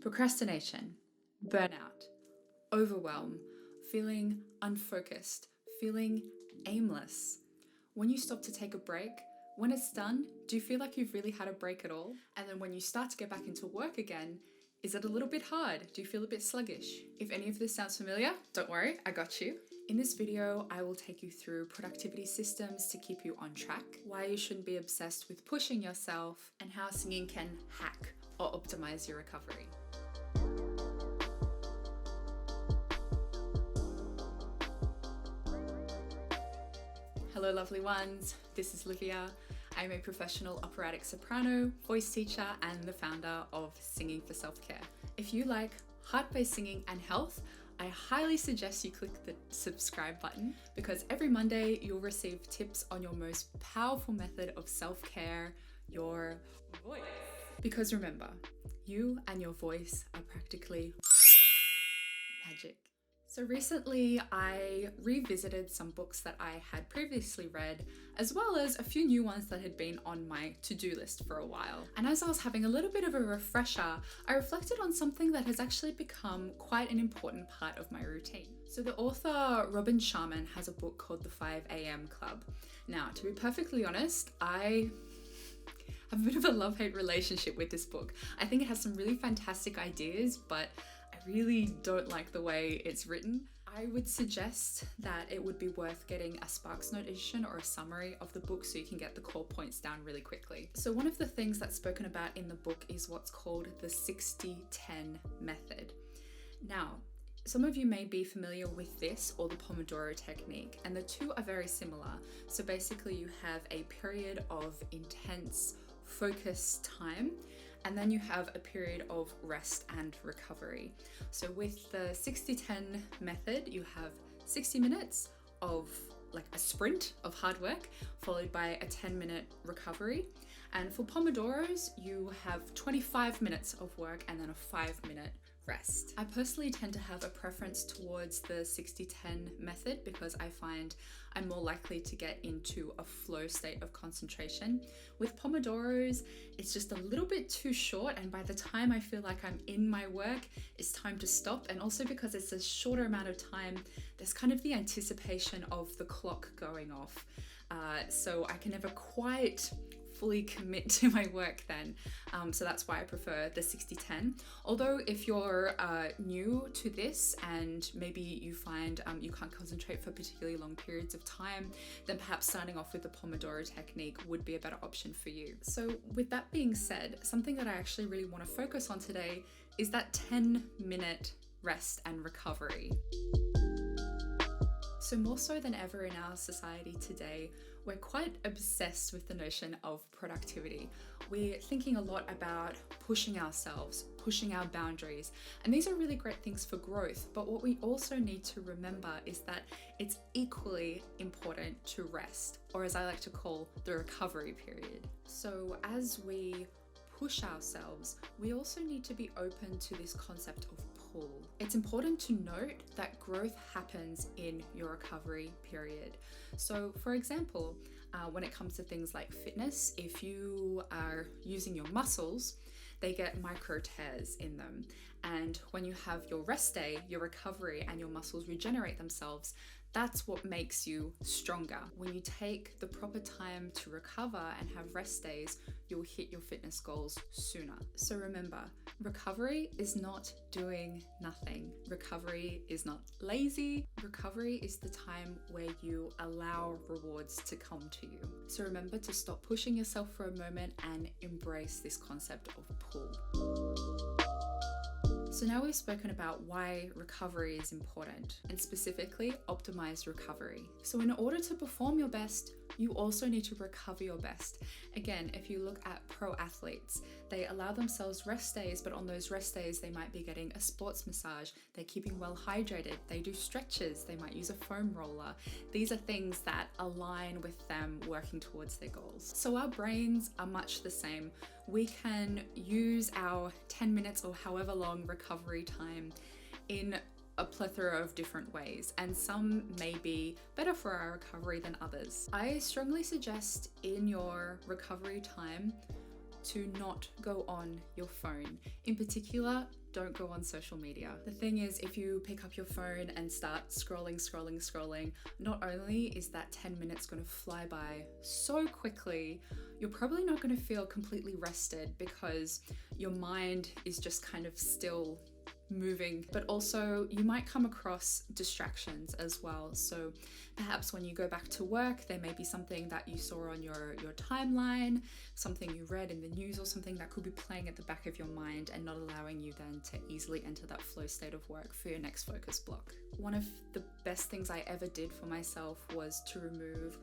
Procrastination, burnout, overwhelm, feeling unfocused, feeling aimless. When you stop to take a break, when it's done, do you feel like you've really had a break at all? And then when you start to get back into work again, is it a little bit hard? Do you feel a bit sluggish? If any of this sounds familiar, don't worry, I got you. In this video, I will take you through productivity systems to keep you on track, why you shouldn't be obsessed with pushing yourself, and how singing can hack or optimize your recovery. Hello lovely ones, this is Livia. I'm a professional operatic soprano, voice teacher, and the founder of Singing for Self-Care. If you like heart-based singing and health, I highly suggest you click the subscribe button because every Monday you'll receive tips on your most powerful method of self-care, your voice. Because remember, you and your voice are practically magic. So recently I revisited some books that I had previously read, as well as a few new ones that had been on my to-do list for a while. And as I was having a little bit of a refresher, I reflected on something that has actually become quite an important part of my routine. So the author Robin Sharman has a book called The 5 a.m. Club. Now, to be perfectly honest, I have a bit of a love-hate relationship with this book. I think it has some really fantastic ideas, but I really don't like the way it's written. I would suggest that it would be worth getting a SparksNote edition or a summary of the book so you can get the core points down really quickly. So one of the things that's spoken about in the book is what's called the 60-10 method. Now, some of you may be familiar with this or the pomodoro technique, and the two are very similar. So basically you have a period of intense focused time, and then you have a period of rest and recovery. So with the 60-10 method, you have 60 minutes of like a sprint of hard work, followed by a 10-minute recovery. And for Pomodoros, you have 25 minutes of work and then a 5-minute rest. I personally tend to have a preference towards the 60-10 method because I find I'm more likely to get into a flow state of concentration. With Pomodoros, it's just a little bit too short, and by the time I feel like I'm in my work, it's time to stop. And also because it's a shorter amount of time, there's kind of the anticipation of the clock going off. So I can never quite fully commit to my work then. So that's why I prefer the 60-10. Although if you're new to this and maybe you find you can't concentrate for particularly long periods of time, then perhaps starting off with the Pomodoro technique would be a better option for you. So with that being said, something that I actually really want to focus on today is that 10-minute rest and recovery. So more so than ever in our society today, we're quite obsessed with the notion of productivity. We're thinking a lot about pushing ourselves, pushing our boundaries, and these are really great things for growth. But what we also need to remember is that it's equally important to rest, or as I like to call, the recovery period. So as we push ourselves, we also need to be open to this concept of pull. It's important to note that growth happens in your recovery period. So for example, when it comes to things like fitness, if you are using your muscles, they get micro tears in them. And when you have your rest day, your recovery, and your muscles regenerate themselves, that's what makes you stronger. When you take the proper time to recover and have rest days, you'll hit your fitness goals sooner. So remember, recovery is not doing nothing. Recovery is not lazy. Recovery is the time where you allow rewards to come to you. So remember to stop pushing yourself for a moment and embrace this concept of pull. So now we've spoken about why recovery is important, and specifically optimize recovery. So in order to perform your best, you also need to recover your best. Again, if you look at pro athletes, they allow themselves rest days, but on those rest days, they might be getting a sports massage, they're keeping well hydrated, they do stretches, they might use a foam roller. These are things that align with them working towards their goals. So our brains are much the same. We can use our 10 minutes or however long recovery time in a plethora of different ways, and some may be better for our recovery than others. I strongly suggest in your recovery time to not go on your phone. In particular, don't go on social media. The thing is, if you pick up your phone and start scrolling, not only is that 10 minutes going to fly by so quickly, you're probably not going to feel completely rested because your mind is just kind of still moving, but also you might come across distractions as well. So perhaps when you go back to work, there may be something that you saw on your timeline, something you read in the news, or something that could be playing at the back of your mind and not allowing you then to easily enter that flow state of work for your next focus block. One of the best things I ever did for myself was to remove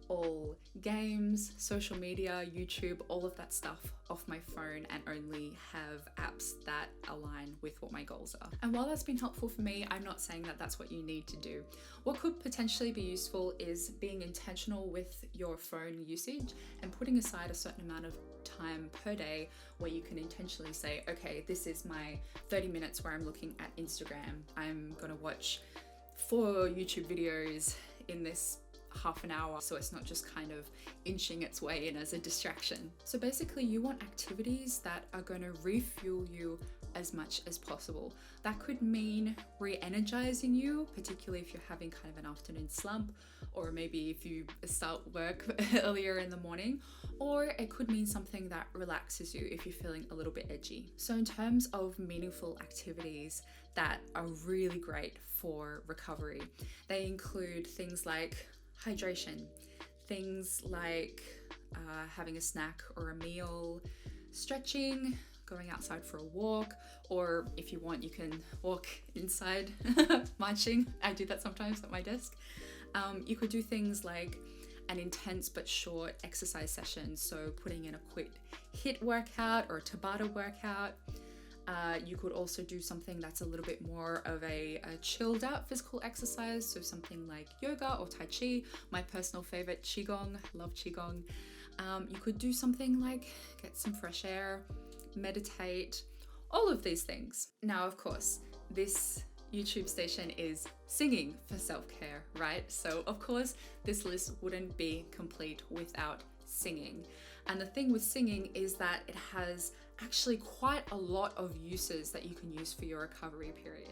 all games, social media, YouTube, all of that stuff off my phone and only have apps that align with what my goals are. And while that's been helpful for me, I'm not saying that that's what you need to do. What could potentially be useful is being intentional with your phone usage and putting aside a certain amount of time per day where you can intentionally say, okay, this is my 30 minutes where I'm looking at Instagram. I'm gonna watch 4 YouTube videos in this half an hour, so it's not just kind of inching its way in as a distraction. So basically you want activities that are going to refuel you as much as possible. That could mean re-energizing you, particularly if you're having kind of an afternoon slump, or maybe if you start work earlier in the morning, or it could mean something that relaxes you if you're feeling a little bit edgy. So in terms of meaningful activities that are really great for recovery, they include things like hydration, things like having a snack or a meal, stretching, going outside for a walk, or if you want, you can walk inside, marching. I do that sometimes at my desk. You could do things like an intense but short exercise session, so putting in a quick HIIT workout or a Tabata workout. You could also do something that's a little bit more of a chilled out physical exercise, so something like yoga or Tai Chi, my personal favorite, Qigong, love Qigong. You could do something like get some fresh air, meditate, all of these things. Now, of course, this YouTube station is singing for self-care, right? So of course, this list wouldn't be complete without singing. And the thing with singing is that it has actually quite a lot of uses that you can use for your recovery period.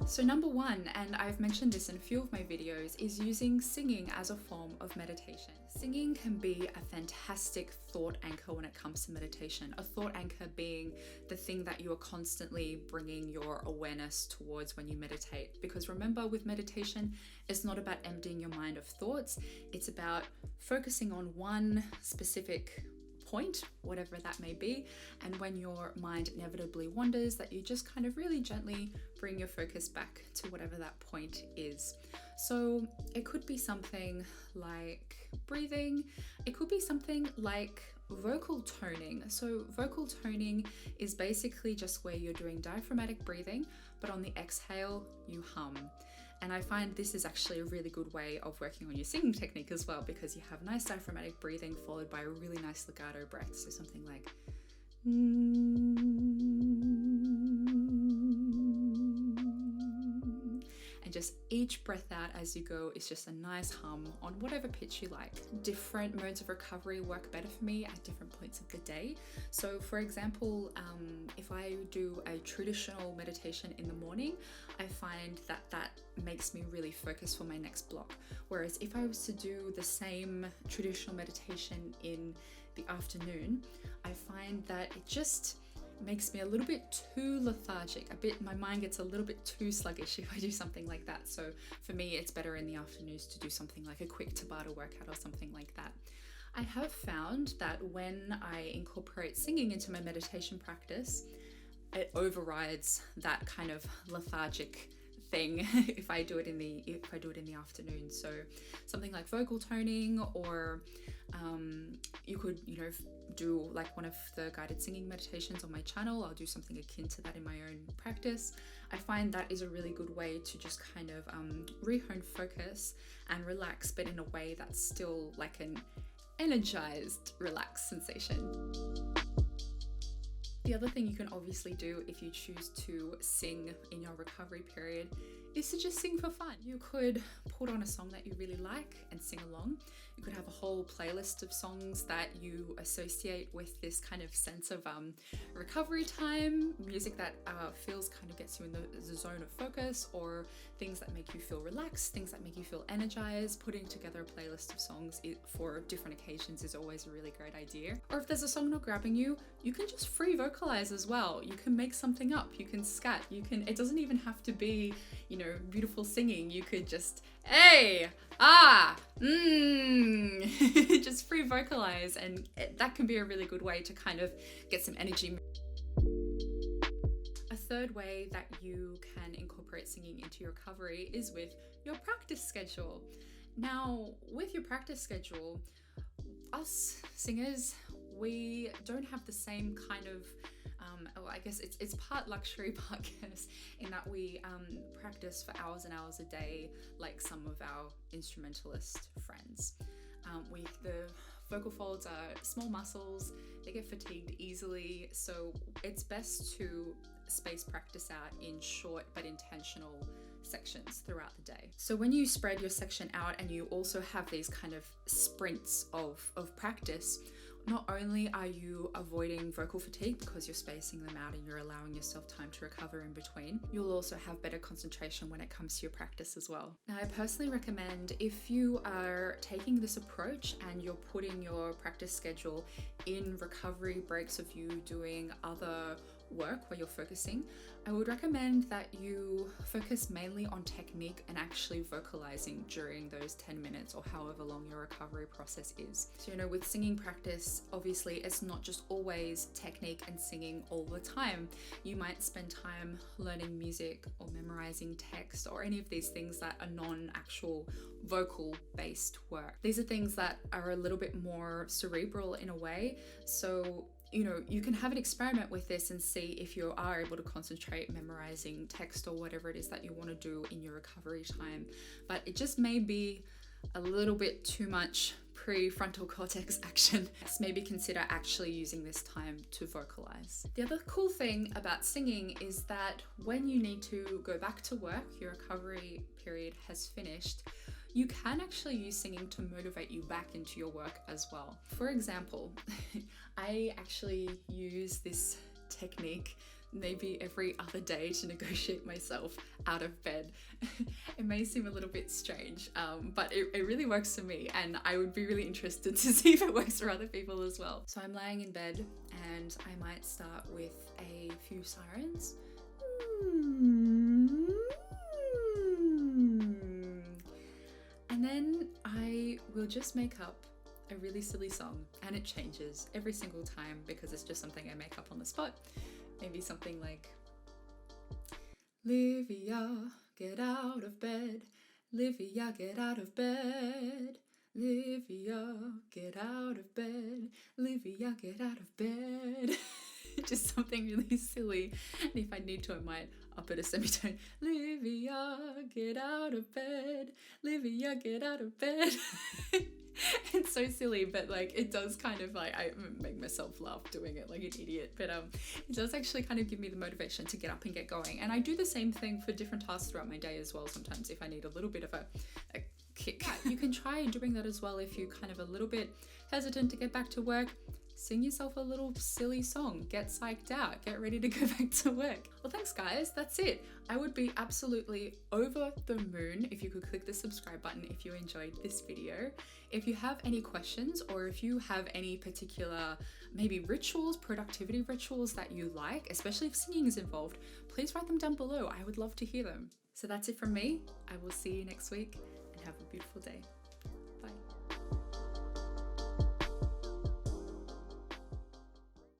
So number one, and I've mentioned this in a few of my videos, is using singing as a form of meditation. Singing can be a fantastic thought anchor when it comes to meditation. A thought anchor being the thing that you are constantly bringing your awareness towards when you meditate. Because remember, with meditation, it's not about emptying your mind of thoughts. It's about focusing on one specific point, whatever that may be, and when your mind inevitably wanders, that you just kind of really gently bring your focus back to whatever that point is. So it could be something like breathing, it could be something like vocal toning. So vocal toning is basically just where you're doing diaphragmatic breathing, but on the exhale you hum. And I find this is actually a really good way of working on your singing technique as well, because you have nice diaphragmatic breathing followed by a really nice legato breath. So something like and just each breath out as you go is just a nice hum on whatever pitch you like. Different modes of recovery work better for me at different points of the day. So for example, if I do a traditional meditation in the morning, I find that that makes me really focus for my next block. Whereas if I was to do the same traditional meditation in the afternoon, I find that it just makes me a little bit too lethargic, my mind gets a little bit too sluggish if I do something like that. So for me, it's better in the afternoons to do something like a quick Tabata workout or something like that. I have found that when I incorporate singing into my meditation practice, it overrides that kind of lethargic thing if I do it in the afternoon. So something like vocal toning, or you could do like one of the guided singing meditations on my channel. I'll do something akin to that in my own practice. I find that is a really good way to just kind of re-hone focus and relax, but in a way that's still like an energized, relaxed sensation. The other thing you can obviously do if you choose to sing in your recovery period is to just sing for fun. You could put on a song that you really like and sing along. You could have a whole playlist of songs that you associate with this kind of sense of recovery time, music that gets you in the zone of focus, or things that make you feel relaxed, things that make you feel energized. Putting together a playlist of songs for different occasions is always a really great idea. Or if there's a song not grabbing you, you can just free vocalize as well. You can make something up, you can scat, it doesn't even have to be, beautiful singing. You could just, hey, just free vocalize, and that can be a really good way to kind of get some energy. A third way that you can incorporate singing into your recovery is with your practice schedule. Now, with your practice schedule, us singers, we don't have the same kind of I guess it's part luxury, part curse, in that we practice for hours and hours a day, like some of our instrumentalist friends. The vocal folds are small muscles, they get fatigued easily, so it's best to space practice out in short but intentional sections throughout the day. So when you spread your section out and you also have these kind of sprints of practice, not only are you avoiding vocal fatigue because you're spacing them out and you're allowing yourself time to recover in between, you'll also have better concentration when it comes to your practice as well. Now, I personally recommend, if you are taking this approach and you're putting your practice schedule in recovery breaks of you doing other work where you're focusing, I would recommend that you focus mainly on technique and actually vocalizing during those 10 minutes or however long your recovery process is. So, with singing practice, obviously it's not just always technique and singing all the time. You might spend time learning music or memorizing text or any of these things that are non-actual vocal based work. These are things that are a little bit more cerebral in a way. So you can have an experiment with this and see if you are able to concentrate memorizing text or whatever it is that you want to do in your recovery time. But it just may be a little bit too much prefrontal cortex action. Maybe consider actually using this time to vocalize. The other cool thing about singing is that when you need to go back to work, your recovery period has finished, you can actually use singing to motivate you back into your work as well. For example, I actually use this technique maybe every other day to negotiate myself out of bed. It may seem a little bit strange, but it really works for me, and I would be really interested to see if it works for other people as well. So I'm lying in bed and I might start with a few sirens. And then I will just make up a really silly song, and it changes every single time because it's just something I make up on the spot. Maybe something like, Livia, get out of bed. Livia, get out of bed. Livia, get out of bed. Livia, get out of bed. Just something really silly. And if I need to, I might up it a semitone. Livia, get out of bed. Livia, get out of bed. It's so silly, but it does kind of I make myself laugh doing it like an idiot, but it does actually kind of give me the motivation to get up and get going. And I do the same thing for different tasks throughout my day as well, sometimes if I need a little bit of a kick. You can try doing that as well if you're kind of a little bit hesitant to get back to work. Sing yourself a little silly song, get psyched out, get ready to go back to work. Well, thanks guys, that's it. I would be absolutely over the moon if you could click the subscribe button if you enjoyed this video. If you have any questions, or if you have any particular maybe rituals, productivity rituals that you like, especially if singing is involved, please write them down below. I would love to hear them. So that's it from me. I will see you next week, and have a beautiful day. Bye.